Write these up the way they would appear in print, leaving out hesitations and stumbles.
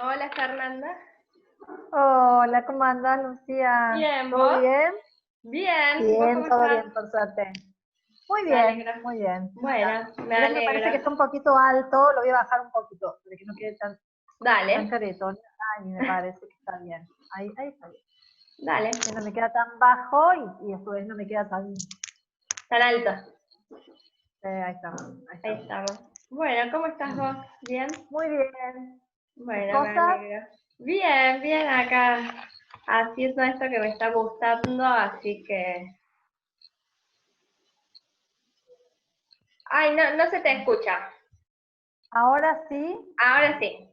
Hola Fernanda. Hola, ¿cómo andás, Lucía? Bien, ¿Todo ¿vos? bien? Bien, ¿vos Bien, cómo todo estás? bien, por suerte. Muy Me bien, alegro. muy bien. Acá. Bueno, me Mirá que me parece que alegro. está un poquito alto, lo voy a bajar un poquito, para que no quede tan Dale, caretón. Ay, me parece que está bien. Ahí está bien. dale. Que no me queda tan bajo y a su vez no me queda tan... Tan alto. ahí estamos, ahí Ahí estamos. estamos. Bueno, ¿cómo estás vos? ¿Bien? Muy bien. ¿Tus Bueno, me cosas? alegro. Bien, bien acá haciendo esto que me está gustando, así que... Ay, no, no se te escucha. Ahora sí, Ahora sí.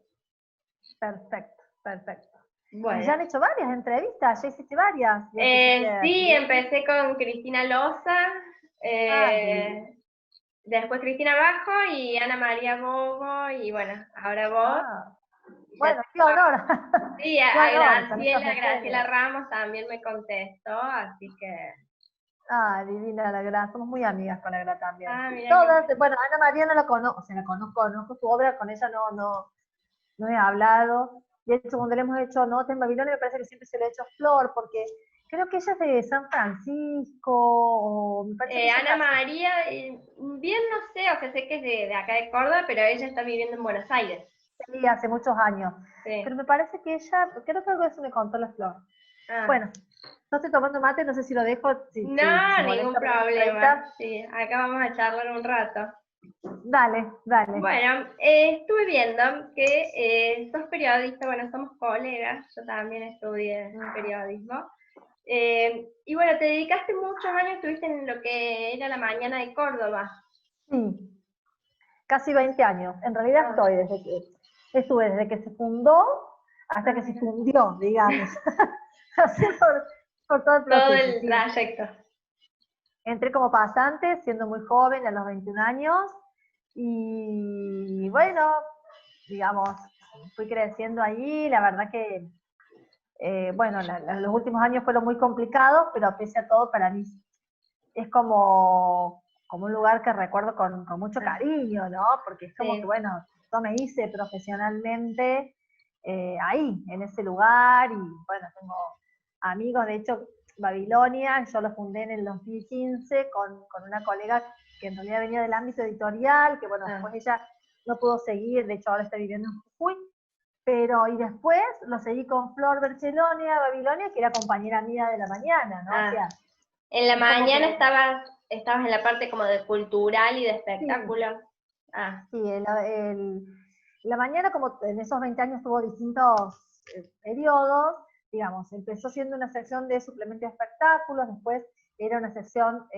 perfecto, perfecto. Y ya Bueno. han hecho varias entrevistas, ya hiciste varias. Veo que hiciste Sí, bien. empecé con Cristina Loza. Ah, divino. Después Cristina Bajo y Ana María Bogo, y bueno, ahora vos. Ah, Y ya bueno, qué honor, sí, qué a honor, con estos Graciela recuerdos. Ramos también me contestó, así que. Ah, divina la Gra, somos muy amigas con la Gra también. Ah, mira qué Todas, bueno. bueno, Ana María no la conozco, o sea, la conozco su obra, con ella no he hablado. De hecho, cuando le hemos hecho nota en Babilonia, me parece que siempre se le ha hecho Flor, porque creo que ella es de San Francisco, o me parece que ella es Ana así, María, bien no sé, o sea, sé que es de acá de Córdoba, pero ella está viviendo en Buenos Aires. hace muchos años. Pero Sí. me parece que ella, creo que algo de eso me contó la Flor. Ah, Bueno, no estoy tomando mate, no sé si lo dejo, si no, ningún molesta para la problema. entrevista. Sí, acá vamos a charlar un rato. Dale, dale. Bueno, estuve viendo que sos periodista, bueno, somos colegas, yo también estudié periodismo. Y bueno, te dedicaste muchos años, estuviste en lo que era la mañana de Córdoba. Sí, casi 20 años. En realidad Ah, estuve desde que se fundó hasta ah, que se mira. fundió, digamos. Así por todo el Todo proceso, el sí. trayecto. Entré como pasante, siendo muy joven, a los 21 años, y bueno, digamos, fui creciendo ahí, la verdad que, bueno, los últimos años fueron muy complicados, pero pese a todo, para mí es como un lugar que recuerdo con mucho Ah, cariño, ¿no? Porque es como que, sí, bueno, yo me hice profesionalmente ahí, en ese lugar, y bueno, tengo amigos, de hecho, Babilonia, yo lo fundé en el 2015 con una colega que en realidad venía del ámbito editorial, que bueno, ah, después ella no pudo seguir, de hecho ahora está viviendo en Jujuy, pero y después lo seguí con Flor Berchelonia, Babilonia, que era compañera mía de la mañana, ¿no? O ah. sea, En la es como que mañana estabas en la parte como de cultural y de sí, espectáculo. Ah, sí, la mañana, como en esos 20 años tuvo distintos periodos, digamos, empezó siendo una sección de suplemento de espectáculos, después era una sección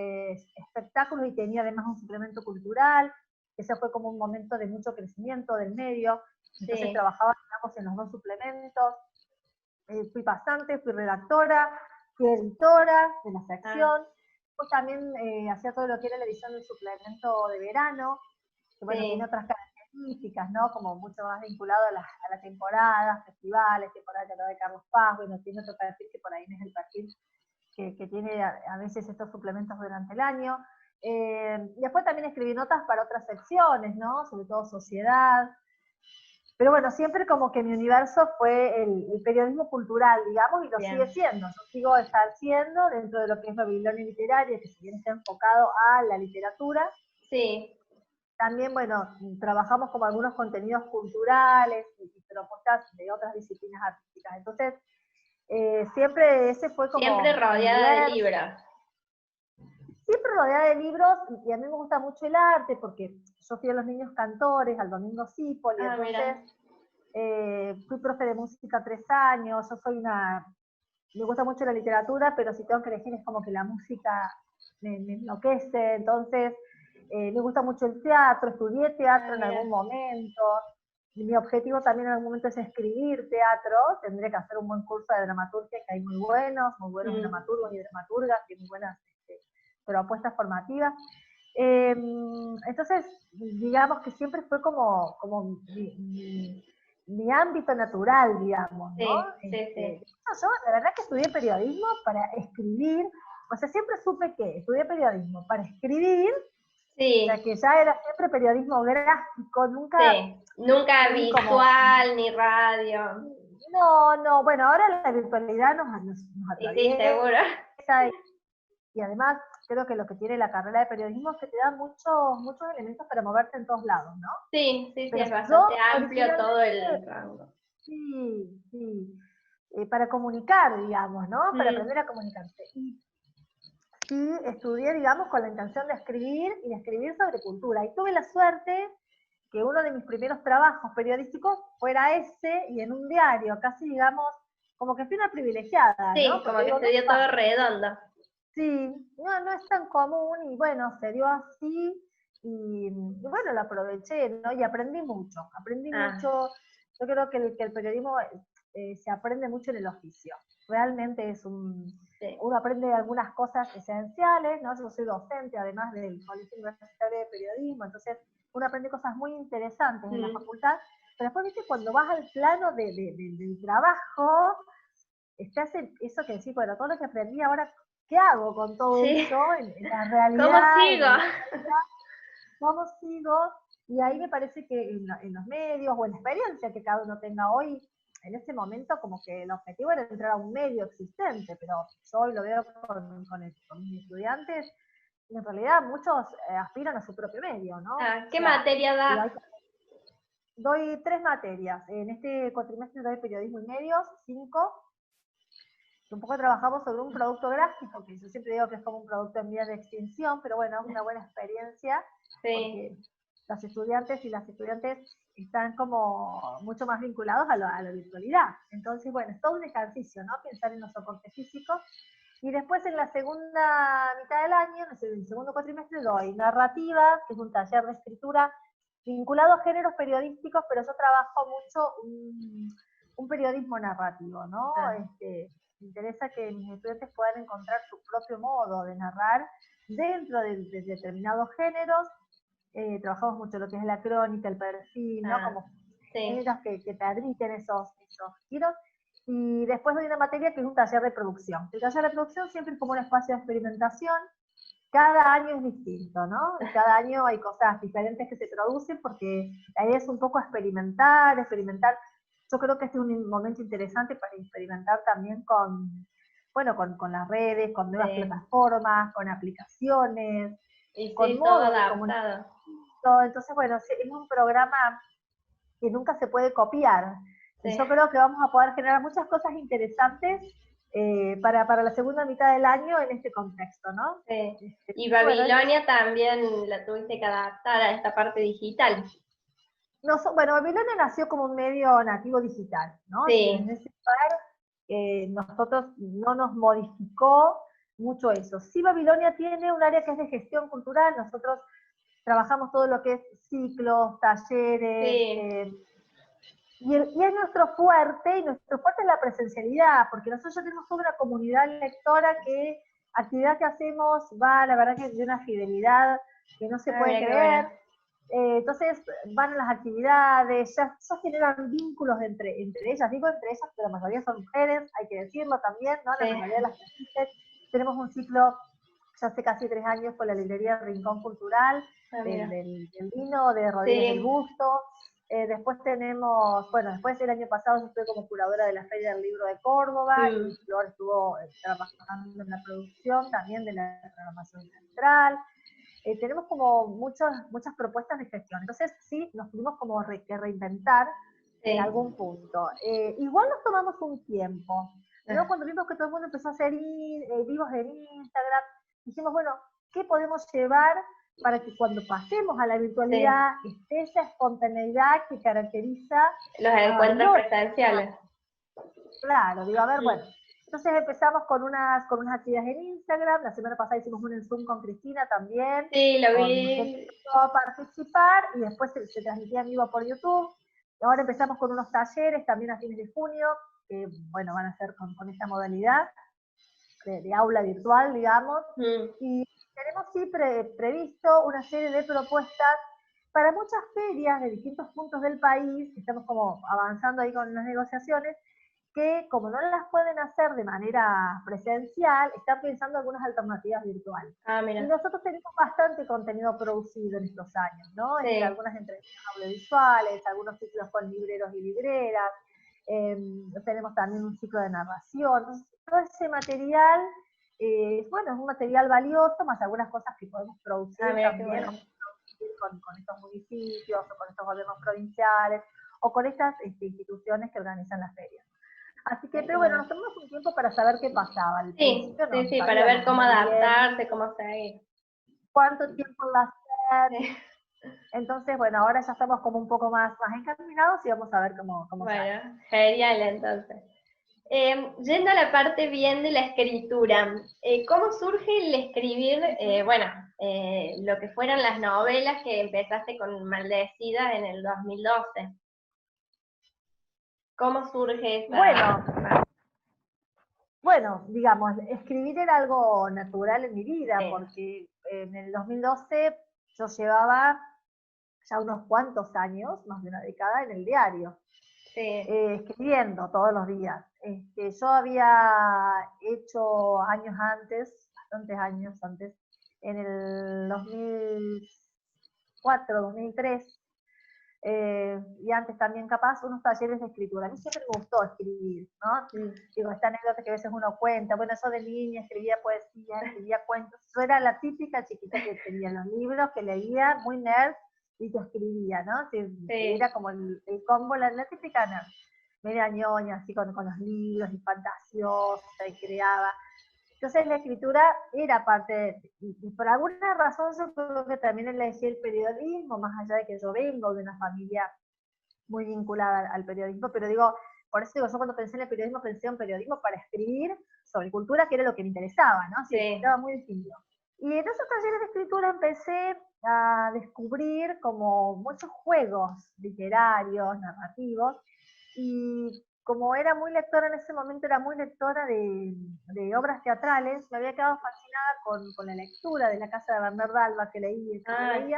espectáculos y tenía además un suplemento cultural, ese fue como un momento de mucho crecimiento del medio, entonces sí. trabajaba, digamos, en los dos suplementos, fui pasante, fui redactora, fui editora de la Ah, sección, pues también hacía todo lo que era la edición del suplemento de verano, que bueno, tiene sí. otras características, ¿no? Como mucho más vinculado a la temporada, festivales, temporada de Carlos Paz, bueno, tiene otro perfil que por ahí no es el perfil que tiene a veces estos suplementos durante el año. Después también escribí notas para otras secciones, ¿no? Sobre todo sociedad. Pero bueno, siempre como que mi universo fue el periodismo cultural, digamos, y lo sigue Bien. siendo. Yo sigo ejerciendo dentro de lo que es Babilonia Literaria, que si bien está enfocado a la literatura, Sí. también, bueno, trabajamos como algunos contenidos culturales y propuestas de otras disciplinas artísticas. Entonces, siempre ese fue Siempre como mi rodeada de universo. libros. Siempre rodeada de libros y a mí me gusta mucho el arte porque yo fui a los niños cantores, al Domingo Cipol, y Ah, entonces mira. fui profe de música 3 años, yo soy me gusta mucho la literatura, pero si tengo que elegir es como que la música me enloquece, entonces me gusta mucho el teatro, estudié Ah, teatro en mira. algún momento, y mi objetivo también en algún momento es escribir teatro, tendré que hacer un buen curso de dramaturgia, que hay muy buenos Mm. dramaturgos y dramaturgas, y muy buenas propuestas formativas. Eh, entonces, digamos que siempre fue como mi ámbito natural, digamos, ¿no? Sí, sí, sí. Yo, la verdad que estudié periodismo para escribir, o sea, siempre supe que estudié periodismo para escribir Sí, O sea, que ya era siempre periodismo gráfico, nunca sí. Nunca vi como... visual ni radio. No, no, bueno, ahora la virtualidad nos Y sí, seguro. atraviesa y además creo que lo que tiene la carrera de periodismo es que te da muchos elementos para moverte en todos lados, ¿no? Sí, sí, sí, Pero es yo bastante amplio todo originalmente, el rango. sí, sí, para comunicar, digamos, ¿no? Para Mm, aprender a comunicarse. Y sí, estudié, digamos, con la intención de escribir y de escribir sobre cultura. Y tuve la suerte que uno de mis primeros trabajos periodísticos fuera ese y en un diario, casi, digamos, como que fui una privilegiada, sí, ¿no? como Porque que digo, se no es dio todo fácil. redondo. Sí, no, no es tan común y bueno, se dio así y bueno, lo aproveché, ¿no? Y aprendí Ah, mucho. Yo creo que el periodismo se aprende mucho en el oficio. Realmente sí. uno aprende algunas cosas esenciales, ¿no? Yo soy docente además del Colegio Universitario de Periodismo, entonces uno aprende cosas muy interesantes en la Mm, facultad, pero después, viste, cuando vas al plano del trabajo, estás en eso que decís, bueno, todo lo que aprendí ahora, ¿qué hago con todo sí. eso en la ¿Cómo realidad, en sigo? el día a día? ¿Cómo sigo? Y ahí me parece que en los medios o en la experiencia que cada uno tenga hoy, en ese momento como que el objetivo era entrar a un medio existente, pero yo hoy lo veo con mis estudiantes, y en realidad muchos aspiran a su propio medio, ¿no? Ah, O ¿qué sea, materia digo, das? doy 3 materias. En este cuatrimestre doy periodismo y medios, 5, un poco trabajamos sobre un producto gráfico, que yo siempre digo que es como un producto en vías de extinción, pero bueno, es una buena experiencia, Sí. porque los estudiantes y las estudiantes están como mucho más vinculados a la virtualidad. Entonces, bueno, es todo un ejercicio, ¿no? Pensar en los soportes físicos. Y después en la segunda mitad del año, en el segundo cuatrimestre, doy narrativa, que es un taller de escritura vinculado a géneros periodísticos, pero yo trabajo mucho un periodismo narrativo, ¿no? Ah, Me interesa que mis estudiantes puedan encontrar su propio modo de narrar dentro de determinados géneros. Trabajamos mucho lo que es la crónica, el perfil, ¿no? ah, Como sí. géneros que permiten esos giros. Y después doy una materia que es un taller de producción. El taller de producción siempre es como un espacio de experimentación. Cada año es distinto, ¿no? Y cada año hay cosas diferentes que se producen porque la idea es un poco experimentar. Yo creo que este es un momento interesante para experimentar también bueno, con las redes, con nuevas Sí. plataformas, con aplicaciones, Y con sí, todo modos de comunicación. adaptado. Entonces, bueno, sí, es un programa que nunca se puede copiar. Y Sí. yo creo que vamos a poder generar muchas cosas interesantes para la segunda mitad del año en este contexto, ¿no? Sí. Y Bueno, Babilonia también la tuviste que adaptar a esta parte digital. bueno, Babilonia nació como un medio nativo digital, ¿no? Sí, Desde ese lugar nosotros no nos modificó mucho eso. Sí, Babilonia tiene un área que es de gestión cultural, nosotros trabajamos todo lo que es ciclos, talleres, sí, y es nuestro fuerte, y nuestro fuerte es la presencialidad, porque nosotros ya tenemos toda una comunidad lectora que actividad que hacemos va, la verdad que de una fidelidad que no se ah, puede mira qué bueno. creer. Entonces van a las actividades, ya generan vínculos entre ellas, digo entre ellas, pero la mayoría son mujeres, hay que decirlo también, ¿no? La Sí, mayoría de las que asisten. Tenemos un ciclo ya hace casi 3 años con la librería Rincón Cultural, ah, del, mira. del, del vino, de Rodríguez del Sí, Busto. Después tenemos, bueno, después el año pasado yo estuve como curadora de la Feria del Libro de Córdoba y mm, Flor estuvo trabajando en la producción también de la programación central. Tenemos como muchas propuestas de gestión. Entonces sí, nos tuvimos como que reinventar en sí. algún punto. Igual nos tomamos un tiempo, ¿no? Ah, Cuando vimos que todo el mundo empezó a hacer vivos en Instagram, dijimos, bueno, ¿qué podemos llevar para que cuando pasemos a la sí. virtualidad esté esa espontaneidad que caracteriza Los a encuentros Babilonia? presenciales. Claro, digo, a ver, Mm, bueno. Entonces empezamos con unas actividades en Instagram, la semana pasada hicimos un en Zoom con Cristina también, sí, lo con gente vi. que empezó a participar y después se transmitía en vivo por YouTube. Ahora empezamos con unos talleres también a fines de junio, que bueno, van a ser con esta modalidad de aula virtual, digamos. Mm, Y tenemos sí previsto una serie de propuestas para muchas ferias de distintos puntos del país, estamos como avanzando ahí con las negociaciones, que como no las pueden hacer de manera presencial, están pensando algunas alternativas virtuales. Ah, Y mira. nosotros tenemos bastante contenido producido en estos años, ¿no? Sí. Algunas entrevistas audiovisuales, algunos ciclos con libreros y libreras, tenemos también un ciclo de narración. Entonces, todo ese material, bueno, es un material valioso, más algunas cosas que podemos producir Ah, mira, qué también, bueno. con estos municipios, o con estos gobiernos provinciales, o con estas instituciones que organizan las ferias. Así que, pero bueno, nos tomamos un tiempo para saber qué pasaba. Al Sí, principio no sí, para ver sabíamos cómo muy bien adaptarse, cómo seguir. cuánto tiempo iba a ser. Sí. Entonces, bueno, ahora ya estamos como un poco más encaminados y vamos a ver cómo sale. Bueno, genial entonces. Yendo a la parte bien de la escritura, ¿cómo surge el escribir, lo que fueron las novelas que empezaste con Maldecida en el 2012? ¿Cómo surge esa? Bueno, digamos, escribir era algo natural en mi vida, Sí. porque en el 2012 yo llevaba ya unos cuantos años, más de una década, en el diario. Sí. Escribiendo todos los días. Yo había hecho años antes, bastantes años antes, en el 2004, 2003, y antes también capaz, unos talleres de escritura. A mí siempre me gustó escribir, ¿no? Digo, esta anécdota que a veces uno cuenta, bueno, eso de niña, escribía poesía, escribía cuentos. Yo era la típica chiquita que tenía los libros, que leía, muy nerd, y que escribía, ¿no? Era como el combo, la típica nerd. Media ñoña, así con los libros, y fantasiosa, y creaba. Entonces la escritura era parte, y por alguna razón yo creo que también elegí el periodismo, más allá de que yo vengo de una familia muy vinculada al periodismo, pero digo, por eso digo, yo cuando pensé en el periodismo pensé en periodismo para escribir sobre cultura, que era lo que me interesaba, ¿no? Sí, estaba muy distinto. Y en esos talleres de escritura empecé a descubrir como muchos juegos literarios, narrativos, y como era muy lectora en ese momento, era muy lectora de obras teatrales, me había quedado fascinada con la lectura de La Casa de Bernardo Alba, que leía, Sí.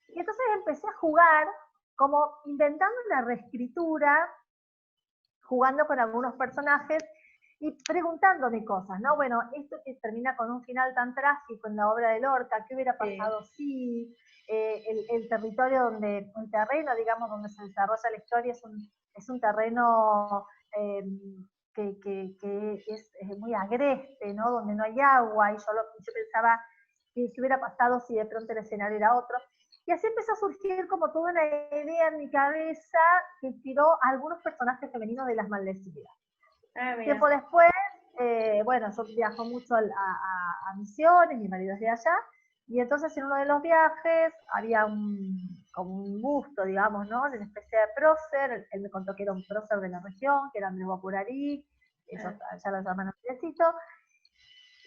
y entonces empecé a jugar como inventando una reescritura, jugando con algunos personajes y preguntándome cosas, ¿no? Bueno, esto que termina con un final tan trágico en la obra de Lorca, ¿qué hubiera pasado si el territorio donde, el terreno, digamos, donde se desarrolla la historia es un terreno que es muy agreste, ¿no? Donde no hay agua, y yo pensaba qué hubiera pasado si de pronto el escenario era otro. Y así empezó a surgir como toda una idea en mi cabeza que inspiró a algunos personajes femeninos de Las Maldecidas. Tiempo después, bueno, yo viajo mucho a Misiones, mi marido es de allá, y entonces en uno de los viajes había como un busto, digamos, ¿no? De una especie de prócer. Él me contó que era un prócer de la región, que era Andrés Guapurarí, ellos allá lo llaman Andresito.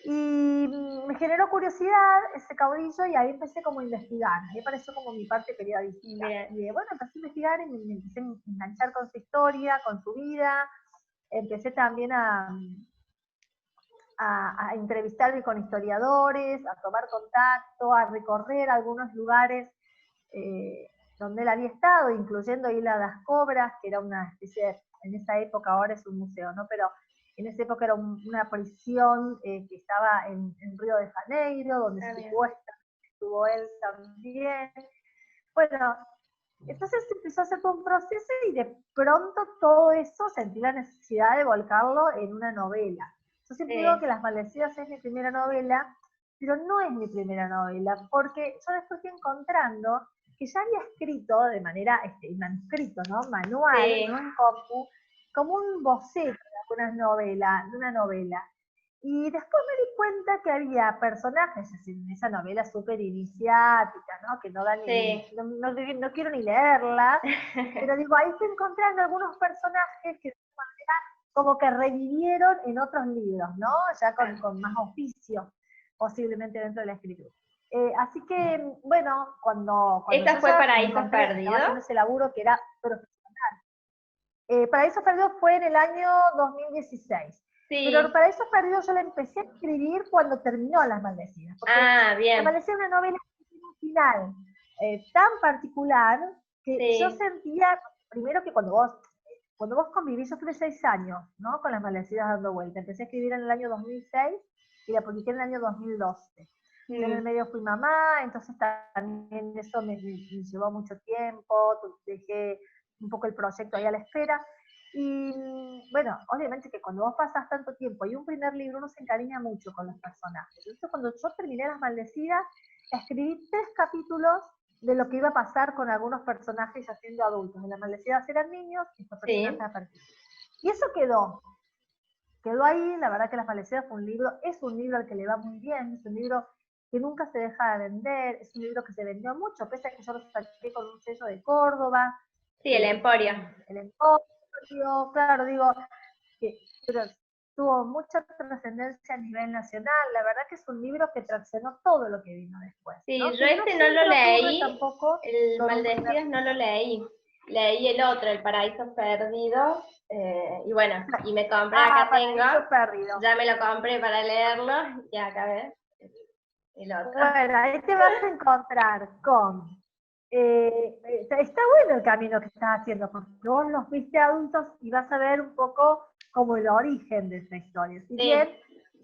Y me generó curiosidad ese caudillo, y ahí empecé como a investigar. Ahí apareció como mi parte periodística. Y bueno, empecé a investigar y me empecé a enganchar con su historia, con su vida. Empecé también a entrevistarme con historiadores, a tomar contacto, a recorrer algunos lugares donde él había estado, incluyendo Isla das Cobras, que era una especie de, en esa época, ahora es un museo, ¿no? Pero en esa época era una prisión que estaba en Río de Janeiro, donde supuestamente estuvo él también. Bueno, entonces empezó a hacer todo un proceso, y de pronto todo eso sentí la necesidad de volcarlo en una novela. Yo siempre digo que Las Maldecidas es mi primera novela, pero no es mi primera novela, porque yo después fui encontrando que ya había escrito de manera manuscrito, ¿no? Manual, no en compu, como un boceto de una novela. Y después me di cuenta que había personajes en esa novela súper iniciática, ¿no? Que no dan no quiero ni leerla, pero digo, ahí estoy encontrando algunos personajes que como que revivieron en otros libros, ¿no? Ya con más oficio, posiblemente dentro de la escritura. Así que, bueno, cuando ¿Esta fue Paraísos Perdidos? Estaba haciendo ese laburo que era profesional. Paraísos Perdidos fue en el año 2016. Sí. Pero Paraísos Perdidos yo la empecé a escribir cuando terminó Las Maldecidas. Bien. Las Maldecidas es una novela que tiene un final tan particular que yo sentía, primero que cuando vos cuando vos convivís, yo tuve 6 años, ¿no? Con Las Maldecidas dando vuelta. Empecé a escribir en el año 2006 y la publiqué en el año 2012. Yo en el medio fui mamá, entonces también eso me llevó mucho tiempo, dejé un poco el proyecto ahí a la espera. Y bueno, obviamente que cuando vos pasás tanto tiempo y un primer libro, uno se encariña mucho con los personajes. Entonces cuando yo terminé Las Maldecidas, escribí 3 capítulos de lo que iba a pasar con algunos personajes ya siendo adultos. En Las Maldecidas eran niños y estos personajes a partir. Y eso quedó ahí. La verdad que Las Maldecidas fue un libro, es un libro al que le va muy bien, es un libro que nunca se deja de vender, es un libro que se vendió mucho, pese a que yo lo saqué con un sello de Córdoba. Sí, el Emporio. El Emporio, claro, digo, pero tuvo mucha trascendencia a nivel nacional. La verdad que es un libro que traccionó todo lo que vino después. Sí, ¿no? yo este no lo leí, el Maldecidas no lo leí. Leí el otro, El Paraíso Perdido, y bueno, y me compré, acá tengo, ya me lo compré para leerlo, y acá ves el otro. Bueno, ahí te vas a encontrar con... está bueno el camino que estás haciendo, porque vos los viste adultos y vas a ver un poco como el origen de esa historia. Si bien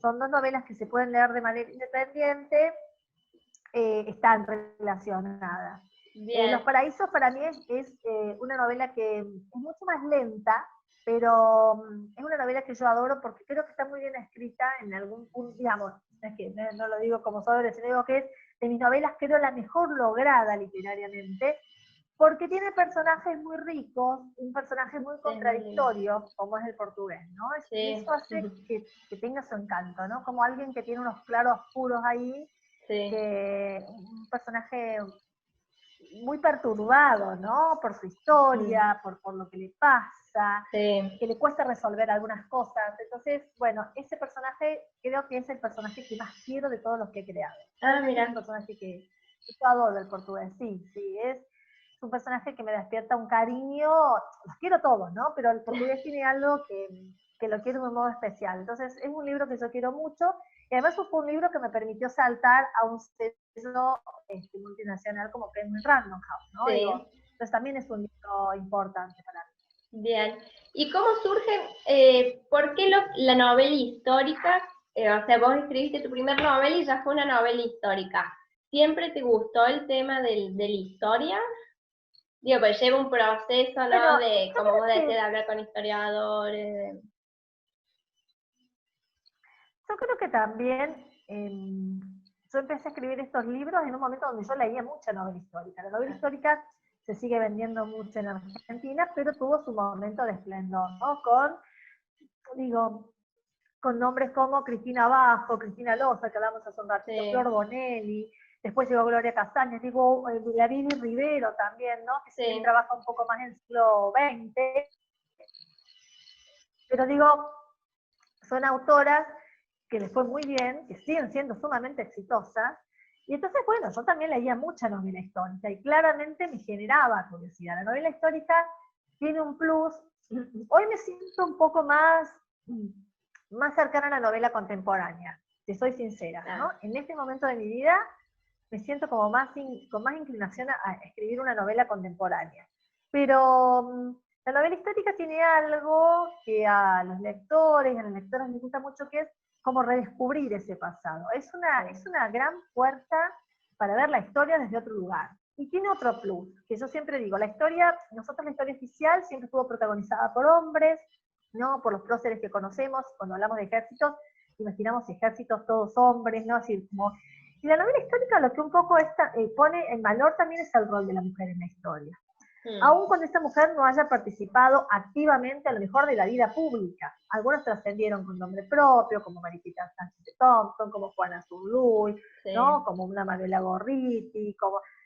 son 2 novelas que se pueden leer de manera independiente, están relacionadas. Los Paraísos para mí es una novela que es mucho más lenta, pero es una novela que yo adoro porque creo que está muy bien escrita en algún punto, digamos, es que no lo digo como sobre, sino digo que es de mis novelas creo la mejor lograda literariamente, porque tiene personajes muy ricos, un personaje muy contradictorio, como es el portugués, ¿no? Y eso hace que tenga su encanto, ¿no? Como alguien que tiene unos claros oscuros ahí, que un personaje muy perturbado, ¿no? Por su historia, por lo que le pasa, que le cuesta resolver algunas cosas. Entonces, bueno, ese personaje creo que es el personaje que más quiero de todos los que he creado. Mira. Es un personaje que yo adoro el portugués, sí, es un personaje que me despierta un cariño, los quiero todos, ¿no? Pero el portugués tiene algo que lo quiero de un modo especial. Entonces, es un libro que yo quiero mucho, y además fue un libro que me permitió saltar a un sello multinacional como Penguin Random House, ¿no? Digo, entonces también es un libro importante para mí. Bien. ¿Y cómo surge, por qué la novela histórica? O sea, vos escribiste tu primer novela y ya fue una novela histórica. ¿Siempre te gustó el tema de la historia? Digo, pues lleva un proceso, ¿no? Bueno, de, como vos decís, de hablar con historiadores. Yo creo que también yo empecé a escribir estos libros en un momento donde yo leía mucha novela histórica. La novela histórica se sigue vendiendo mucho en Argentina, pero tuvo su momento de esplendor, ¿no? Con nombres como Cristina Bajo, Cristina Loza, que hablamos hace un ratito, Flor Bonelli, después llegó Gloria Castaño, Lavín Rivero también, ¿no? Que sí trabaja un poco más en el siglo XX. Pero son autoras que les fue muy bien, que siguen siendo sumamente exitosas, y entonces, bueno, yo también leía mucha novela histórica, y claramente me generaba curiosidad. La novela histórica tiene un plus. Hoy me siento un poco más cercana a la novela contemporánea, te soy sincera, ¿no? En este momento de mi vida me siento como con más inclinación a escribir una novela contemporánea. Pero la novela histórica tiene algo que a los lectores y a las lectoras les gusta mucho, que es como redescubrir ese pasado. Es una gran puerta para ver la historia desde otro lugar. Y tiene otro plus, que yo siempre digo, nosotros la historia oficial siempre estuvo protagonizada por hombres, ¿no? Por los próceres que conocemos. Cuando hablamos de ejércitos, imaginamos ejércitos todos hombres, ¿no? Así como... Y la novela histórica lo que un poco pone en valor también es el rol de la mujer en la historia. Aun cuando esta mujer no haya participado activamente a lo mejor de la vida pública. Algunos trascendieron con nombre propio, como Mariquita Sánchez de Thompson, como Juana Zurduy, ¿no? Como una Manuela Gorriti,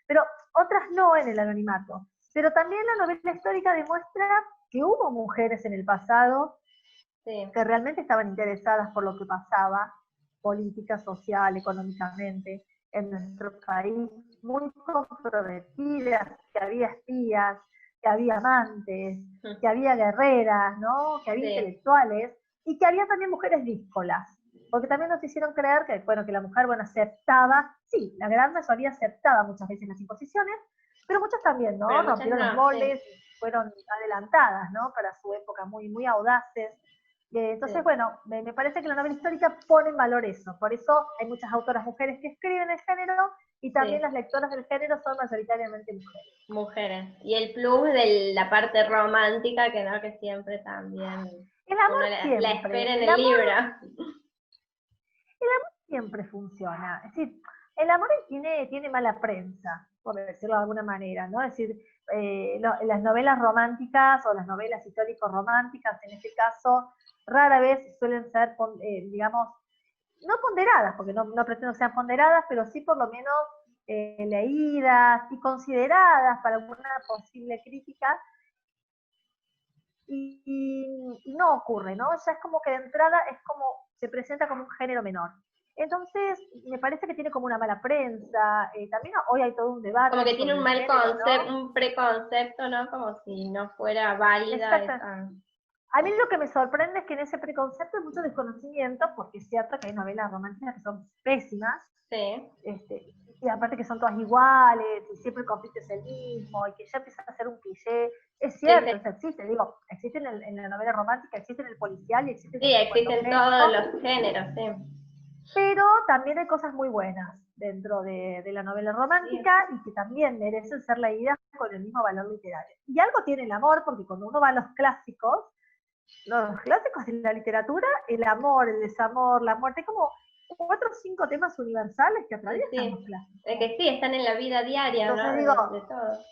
pero otras no en el anonimato. Pero también la novela histórica demuestra que hubo mujeres en el pasado que realmente estaban interesadas por lo que pasaba, política, social, económicamente, en nuestro país, muy comprometidas, que había espías, que había amantes, que había guerreras, ¿no? Que había intelectuales, y que había también mujeres díscolas, porque también nos hicieron creer que, bueno, que la mujer, bueno, aceptaba, sí, la gran mayoría aceptaba muchas veces las imposiciones, pero muchas también, ¿no? Rompieron los moldes, fueron adelantadas, ¿no? Para su época, muy, muy audaces. Entonces, Sí. bueno, me parece que la novela histórica pone en valor eso. Por eso hay muchas autoras mujeres que escriben el género y también Sí. las lectoras del género son mayoritariamente mujeres. Mujeres. Y el plus de la parte romántica, que no, que siempre también El uno amor la siempre, espera en el libro. siempre funciona. Es decir, el amor tiene mala prensa, por decirlo de alguna manera, ¿no? Es decir, las novelas románticas o las novelas histórico-románticas, en este caso, rara vez suelen ser, digamos, no ponderadas, porque no pretendo que sean ponderadas, pero sí por lo menos leídas y consideradas para alguna posible crítica, y no ocurre, ¿no? Ya es como que de entrada es como, se presenta como un género menor. Entonces, me parece que tiene como una mala prensa, también hoy hay todo un Como debate que tiene sobre un el mal género, concepto, ¿no? un preconcepto, ¿no? Como si no fuera válida Exacto. esa. A mí lo que me sorprende es que en ese preconcepto hay mucho desconocimiento, porque es cierto que hay novelas románticas que son pésimas, Sí, y aparte que son todas iguales, y siempre el conflicto es el mismo, y que ya empieza a ser un cliché. Es sí, cierto, sí. eso existe, digo, existe en la novela romántica, existe en el policial y existe Sí, en el cuento existen clásico, todos los géneros, sí. pero también hay cosas muy buenas dentro de la novela Sí, romántica y que también merecen ser leídas con el mismo valor literario. Y algo tiene el amor, porque cuando uno va a los clásicos de la literatura, el amor, el desamor, la muerte, hay como 4 o 5 temas universales que atraviesan los sí. Es clásicos. que sí, están en la vida diaria, Entonces ¿no? digo, De todos.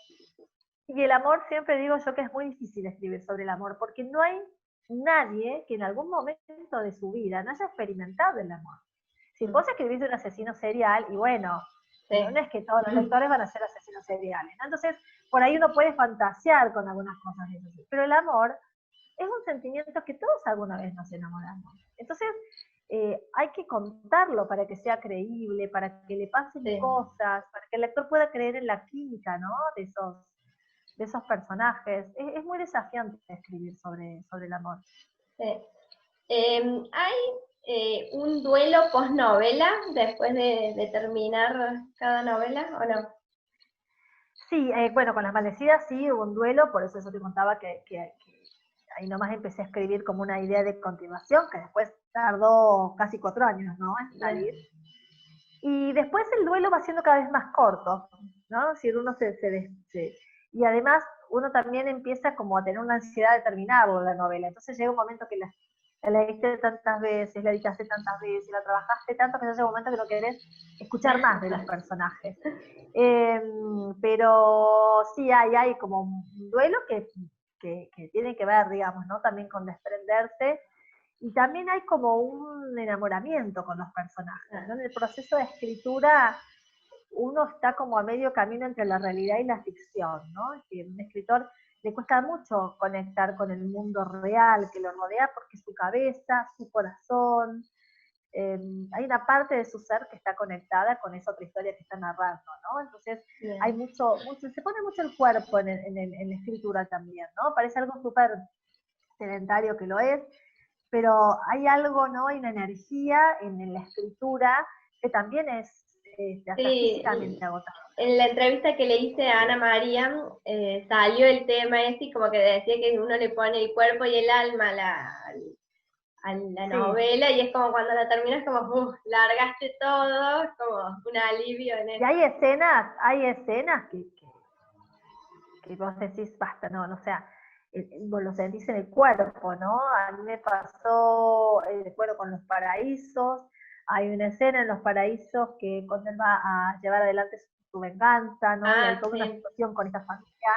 y el amor siempre digo yo que es muy difícil escribir sobre el amor, porque no hay nadie que en algún momento de su vida no haya experimentado el amor. Si vos escribís de un asesino serial, y bueno, Sí. no es que todos los lectores van a ser asesinos seriales, ¿no? Entonces, por ahí uno puede fantasear con algunas cosas de eso. Pero el amor es un sentimiento que todos alguna vez nos enamoramos. Entonces, hay que contarlo para que sea creíble, para que le pasen Sí. cosas, para que el lector pueda creer en la química, ¿no? De esos personajes. Es muy desafiante escribir sobre el amor. Sí. ¿Hay un duelo post-novela después de terminar cada novela o no? Sí, bueno, con Las Maldecidas sí hubo un duelo, por eso yo te contaba que ahí nomás empecé a escribir como una idea de continuación, que después tardó casi 4 años, ¿no? En salir. Y después el duelo va siendo cada vez más corto, ¿no? Si uno y además uno también empieza como a tener una ansiedad de terminarlo la novela. Entonces llega un momento que la leíste tantas veces, la editaste tantas veces, la trabajaste tanto que ya llega un momento que no querés escuchar más de los personajes. Pero sí hay como un duelo que tiene que ver, digamos, ¿no? También con desprenderse, y también hay como un enamoramiento con los personajes, ¿no? En el proceso de escritura uno está como a medio camino entre la realidad y la ficción, ¿no? Es que a un escritor le cuesta mucho conectar con el mundo real que lo rodea porque su cabeza, su corazón, hay una parte de su ser que está conectada con esa otra historia que está narrando, ¿no? Entonces hay se pone mucho el cuerpo en la escritura también, ¿no? Parece algo súper sedentario que lo es, pero hay algo, ¿no? Hay una energía en la escritura que también es hasta Sí, físicamente agotadora. en la entrevista que le hice a Ana María, salió el tema ese y como que decía que uno le pone el cuerpo y el alma a la Sí, novela y es como cuando la terminas como, largaste todo, es como un alivio en y eso. hay escenas que vos decís, basta, no, o sea, vos lo sentís en el cuerpo, ¿no? A mí me pasó, bueno, con Los Paraísos, hay una escena en Los Paraísos que cuando él va a llevar adelante su venganza, ¿no? Y hay Ah, toda una sí, situación con esta familia.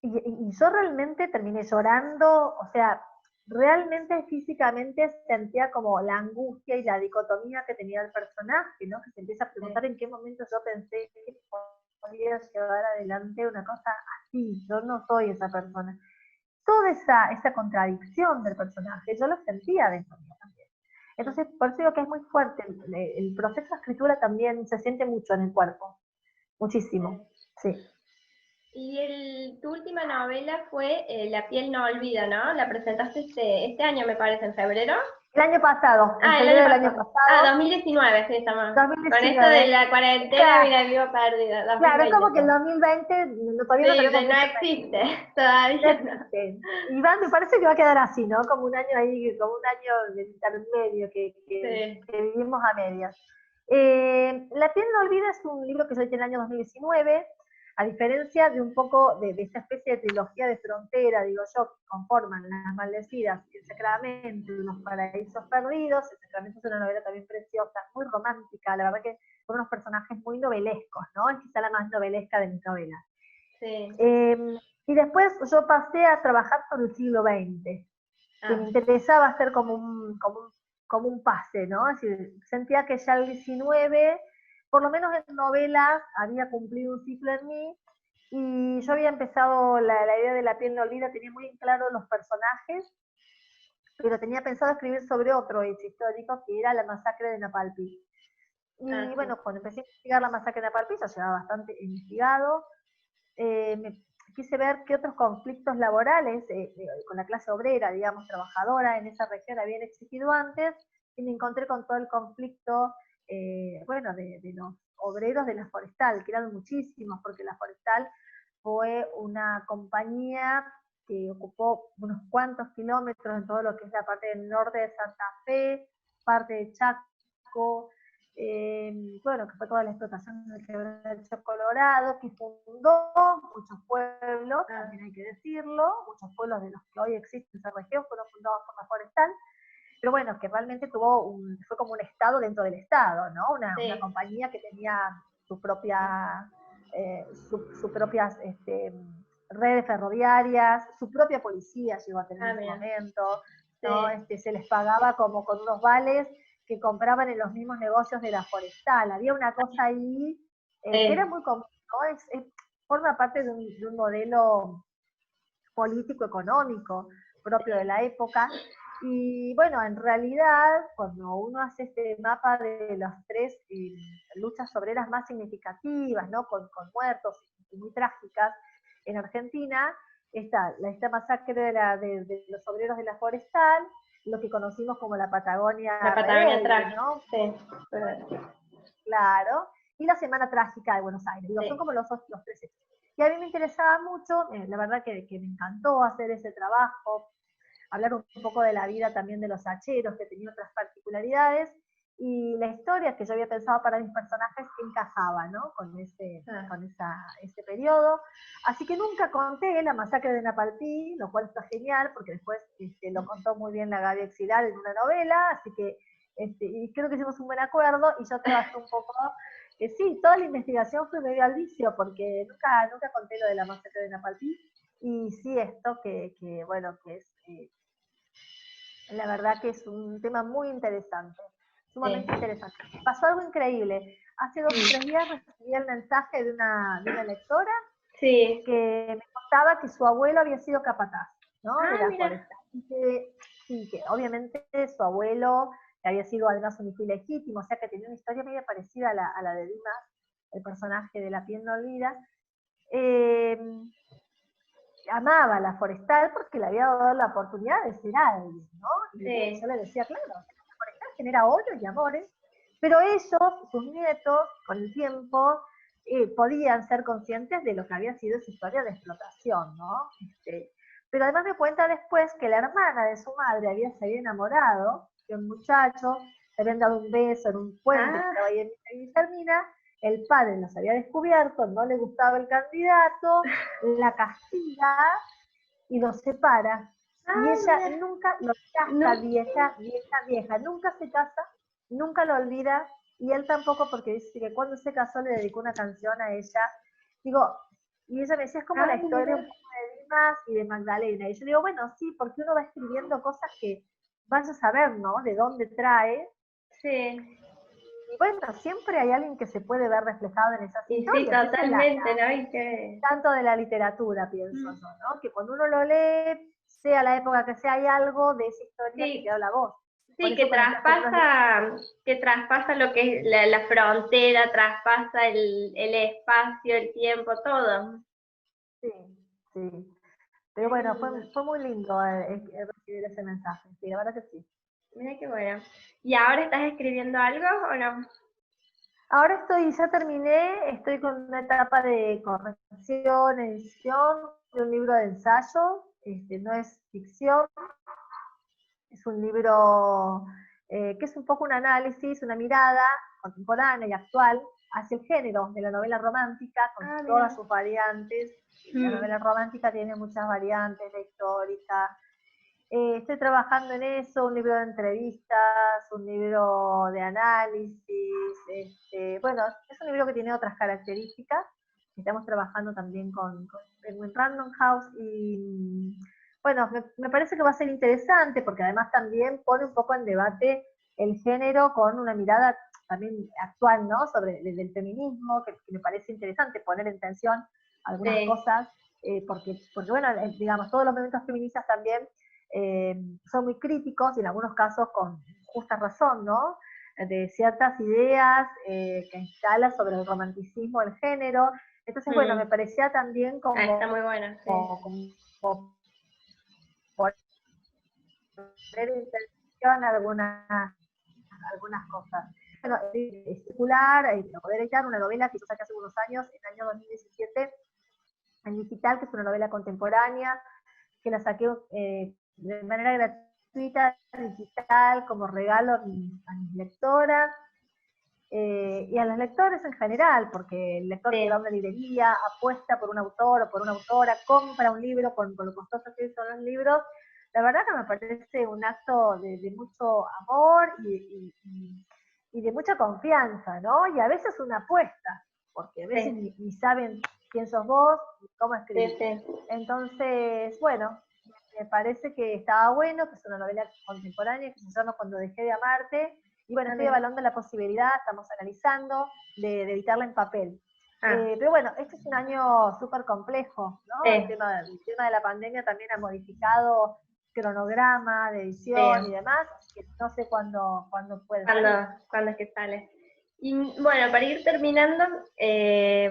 Y yo realmente terminé llorando, o sea, realmente físicamente sentía como la angustia y la dicotomía que tenía el personaje, ¿no? Que se empieza a preguntar sí. en qué momento yo pensé que podía llevar adelante una cosa así, yo no soy esa persona. Toda esa contradicción del personaje, yo lo sentía dentro de mí también. Entonces, por eso digo que es muy fuerte, el proceso de escritura también se siente mucho en el cuerpo, muchísimo, sí. Y tu última novela fue La piel no olvida, ¿no? La presentaste este año, me parece, en febrero. El año pasado, en Ah, el febrero año del año pasado. Ah, pasado, 2019 se llama. Con esto de 2019. la cuarentena, Claro, mira, vivo perdida. claro, 2020 como que el fue. 2020 todavía no Sí, tenemos no mucho existe, registro. No todavía no. existe. Y me parece que va a quedar así, ¿no? Como un año ahí, como un año de intermedio Sí. que vivimos a medias. La piel no olvida es un libro que yo hice en el año 2019, a diferencia de un poco de esta especie de trilogía de frontera, digo yo, que conforman Las Maldecidas, El Sacramento y Los Paraísos Perdidos. El Sacramento es una novela también preciosa, muy romántica, la verdad que son unos personajes muy novelescos, ¿no? Es quizá la más novelesca de mis novelas. Sí. Y después yo pasé a trabajar sobre el siglo XX, que me interesaba hacer como un pase, ¿no? Es decir, sentía que ya el 19, por lo menos en novelas, había cumplido un ciclo en mí, y yo había empezado la idea de La piel no olvida, tenía muy en claro los personajes, pero tenía pensado escribir sobre otro hecho histórico, que era la masacre de Napalpí. Y Sí. bueno, cuando empecé a investigar la masacre de Napalpí, ya llevaba bastante investigado, me quise ver qué otros conflictos laborales con la clase obrera, digamos, trabajadora en esa región habían existido antes, y me encontré con todo el conflicto, bueno, de los obreros de la Forestal, que eran muchísimos, porque la Forestal fue una compañía que ocupó unos cuantos kilómetros en todo lo que es la parte del norte de Santa Fe, parte de Chaco, bueno, que fue toda la explotación del Quebracho Colorado, que fundó muchos pueblos, también hay que decirlo, muchos pueblos de los que hoy existen en esa región fueron fundados por la Forestal, pero bueno, que realmente fue como un estado dentro del estado, ¿no? Una compañía que tenía su propia, sus propias redes ferroviarias, su propia policía llegó a tener en su momento, ¿no? Se les pagaba como con unos vales que compraban en los mismos negocios de la Forestal. Había una cosa ahí que era muy común, ¿no? Forma parte de un modelo político-económico propio de la época. Y bueno, en realidad, cuando uno hace este mapa de las tres luchas obreras más significativas, ¿no? con muertos y muy trágicas en Argentina, está esta masacre de los obreros de la Forestal, lo que conocimos como la Patagonia rebelde, ¿no? Sí. Claro, y la Semana Trágica de Buenos Aires. Digo, son como los tres hechos. Y a mí me interesaba mucho, la verdad que me encantó hacer ese trabajo, hablar un poco de la vida también de los hacheros, que tenía otras particularidades, y la historia que yo había pensado para mis personajes encajaba, ¿no? Con ese periodo. Así que nunca conté la masacre de Napalpí, lo cual está genial, porque después lo contó muy bien la Gaby Exilar en una novela, así que y creo que hicimos un buen acuerdo, y yo trabajé un poco, sí, toda la investigación fue medio al vicio, porque nunca conté lo de la masacre de Napalpí, y sí esto bueno, que es, la verdad que es un tema muy interesante, sumamente interesante. Pasó algo increíble, hace 2 o 3 días recibí el mensaje de una lectora que me contaba que su abuelo había sido capataz, ¿no? De la Forestal. Y que obviamente su abuelo había sido además un hijo ilegítimo, o sea que tenía una historia medio parecida a la de Dimas, el personaje de La piel no olvida. Amaba la Forestal porque le había dado la oportunidad de ser alguien, ¿no? Y yo le decía, claro, la Forestal genera odio y amores, pero ellos, sus nietos, con el tiempo, podían ser conscientes de lo que había sido esa historia de explotación, ¿no? Pero además me cuenta después que la hermana de su madre se había enamorado de un muchacho, le habían dado un beso en un puente que estaba ahí en Guillermina, el padre los había descubierto, no le gustaba el candidato, la castiga y los separa. Y ella nunca lo casa, vieja, nunca se casa, nunca lo olvida, y él tampoco, porque dice que cuando se casó le dedicó una canción a ella. Digo, y ella me decía, es como la historia un poco de Dimas y de Magdalena. Y yo digo, bueno, sí, porque uno va escribiendo cosas que vas a saber, ¿no? De dónde trae. Sí. Y bueno, siempre hay alguien que se puede ver reflejado en esas historias. Sí, totalmente, ¿no? Y que... Tanto de la literatura, pienso yo, ¿no? Que cuando uno lo lee, sea la época que sea, hay algo de esa historia que te habla a vos. Sí, que traspasa lo que es la frontera, traspasa el espacio, el tiempo, todo. Sí, sí. Pero bueno, fue muy lindo recibir ese mensaje, sí, la verdad que sí. Mira qué bueno. ¿Y ahora estás escribiendo algo o no? Ahora ya terminé, estoy con una etapa de corrección, edición de un libro de ensayo, no es ficción, es un libro que es un poco un análisis, una mirada contemporánea y actual hacia el género de la novela romántica, con todas sus variantes. La novela romántica tiene muchas variantes, la histórica. Estoy trabajando en eso, un libro de entrevistas, un libro de análisis. Bueno, es un libro que tiene otras características. Estamos trabajando también con Penguin Random House y bueno, me parece que va a ser interesante porque además también pone un poco en debate el género con una mirada también actual, ¿no? Sobre el feminismo, que me parece interesante poner en tensión algunas cosas, porque bueno, digamos, todos los movimientos feministas también son muy críticos y en algunos casos con justa razón, ¿no? De ciertas ideas que instala sobre el romanticismo del género. Entonces, bueno, me parecía también como, está muy bueno, sí. como poner en tensión algunas cosas. Bueno, circular, poder editar una novela que yo saqué hace unos años, en el año 2017, en digital, que es una novela contemporánea, que la saqué de manera gratuita, digital, como regalo a mis lectoras, y a los lectores en general, porque el lector que va a una librería, apuesta por un autor o por una autora, compra un libro con lo costosos que son los libros, la verdad que me parece un acto de mucho amor y de mucha confianza, ¿no? Y a veces una apuesta, porque a veces ni saben quién sos vos, ni cómo escribís. Entonces, bueno, me parece que estaba bueno, que es una novela contemporánea que se llama Cuando dejé de amarte, y bueno, estoy evaluando la posibilidad, estamos analizando, de editarla en papel. Pero bueno, este es un año súper complejo, ¿no? El tema de la pandemia también ha modificado cronograma de edición y demás, que no sé cuándo puede salir. ¿Cuándo es que sale? Y bueno, para ir terminando,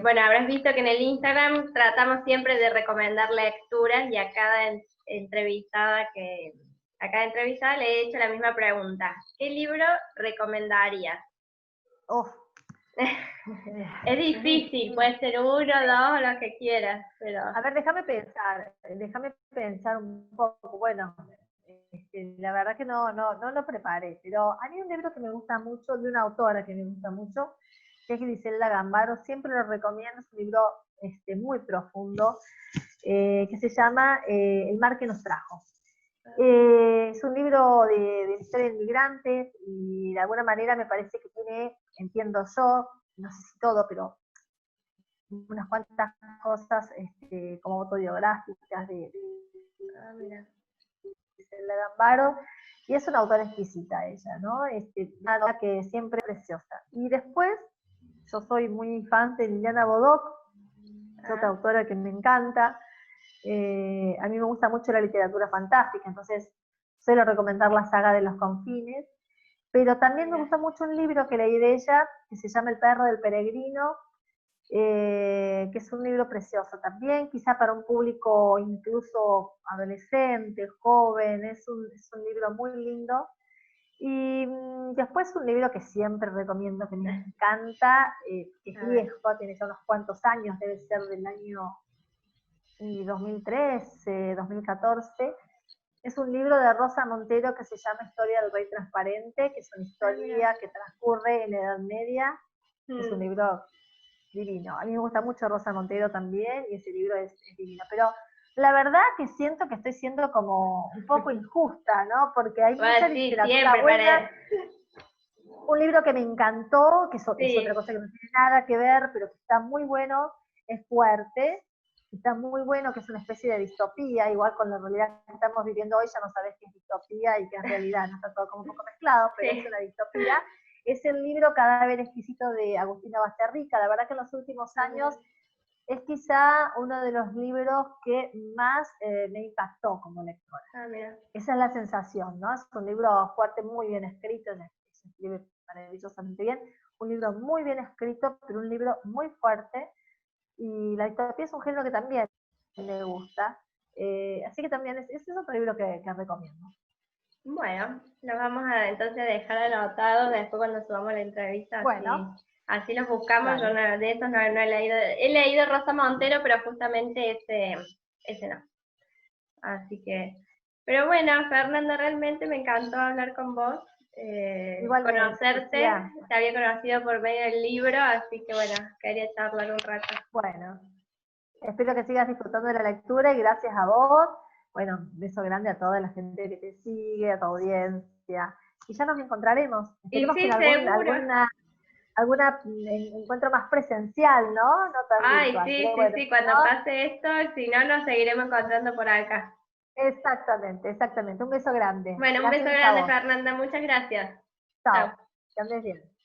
bueno, habrás visto que en el Instagram tratamos siempre de recomendar lecturas y a cada entrevistada le he hecho la misma pregunta. ¿Qué libro recomendarías? Es difícil, puede ser uno, dos, lo que quieras, pero... A ver, déjame pensar un poco. Bueno, la verdad que no lo preparé, pero hay un libro que me gusta mucho, de una autora que me gusta mucho, que es Griselda Gambaro, siempre lo recomiendo, es un libro muy profundo, que se llama El mar que nos trajo. Es un libro de historia de inmigrantes y de alguna manera me parece que tiene, entiendo yo, no sé si todo, pero unas cuantas cosas como autobiográficas de Griselda Gambaro, y es una autora exquisita ella, ¿no? Una autora que siempre es preciosa. Y después, yo soy muy fan de Liliana Bodoc, es otra autora que me encanta. A mí me gusta mucho la literatura fantástica, entonces suelo recomendar la saga de Los Confines, pero también me gusta mucho un libro que leí de ella, que se llama El perro del peregrino, que es un libro precioso también, quizá para un público incluso adolescente, joven, es un libro muy lindo. Y después un libro que siempre recomiendo, que me encanta, que es viejo, tiene ya unos cuantos años, debe ser del año 2013, 2014, es un libro de Rosa Montero que se llama Historia del Rey Transparente, que es una historia que transcurre en la Edad Media, es un libro divino. A mí me gusta mucho Rosa Montero también, y ese libro es divino, pero la verdad que siento que estoy siendo como un poco injusta, ¿no? Porque hay mucha literatura buena. Un libro que me encantó, que es otra cosa que no tiene nada que ver, pero que está muy bueno, es Fuerte, está muy bueno, que es una especie de distopía, igual con la realidad que estamos viviendo hoy, ya no sabes qué es distopía y qué es realidad, no está todo como un poco mezclado, pero es una distopía. Es el libro Cadáver Exquisito de Agustina Basterrica. La verdad que en los últimos años es quizá uno de los libros que más me impactó como lectora. Esa es la sensación, ¿no? Es un libro fuerte, muy bien escrito, se escribe maravillosamente bien, un libro muy bien escrito, pero un libro muy fuerte, y la distopía es un género que también me gusta, así que también es otro libro que recomiendo. Bueno, los vamos a entonces dejar anotados después cuando subamos la entrevista, Bueno, así los buscamos. Yo dale. de esos no he leído, he leído Rosa Montero, pero justamente ese no. Así que, pero bueno, Fernanda, realmente me encantó hablar con vos, Igualmente, conocerte, Lucía. te había conocido por medio del libro, así que bueno, quería charlar un rato. Bueno, espero que sigas disfrutando de la lectura y gracias a vos. Bueno, un beso grande a toda la gente que te sigue, a tu audiencia. Y ya nos encontraremos. Y Esperemos que sí, en seguro. alguna encuentro más presencial, ¿no? No tan Ay, virtual. sí, Pero sí, bueno, sí, si cuando no, pase esto, si no, nos seguiremos encontrando por acá. exactamente, exactamente. Un beso grande. Bueno, un beso Gracias a grande, vos. Fernanda, muchas gracias. Chao. Chao. Que andes bien.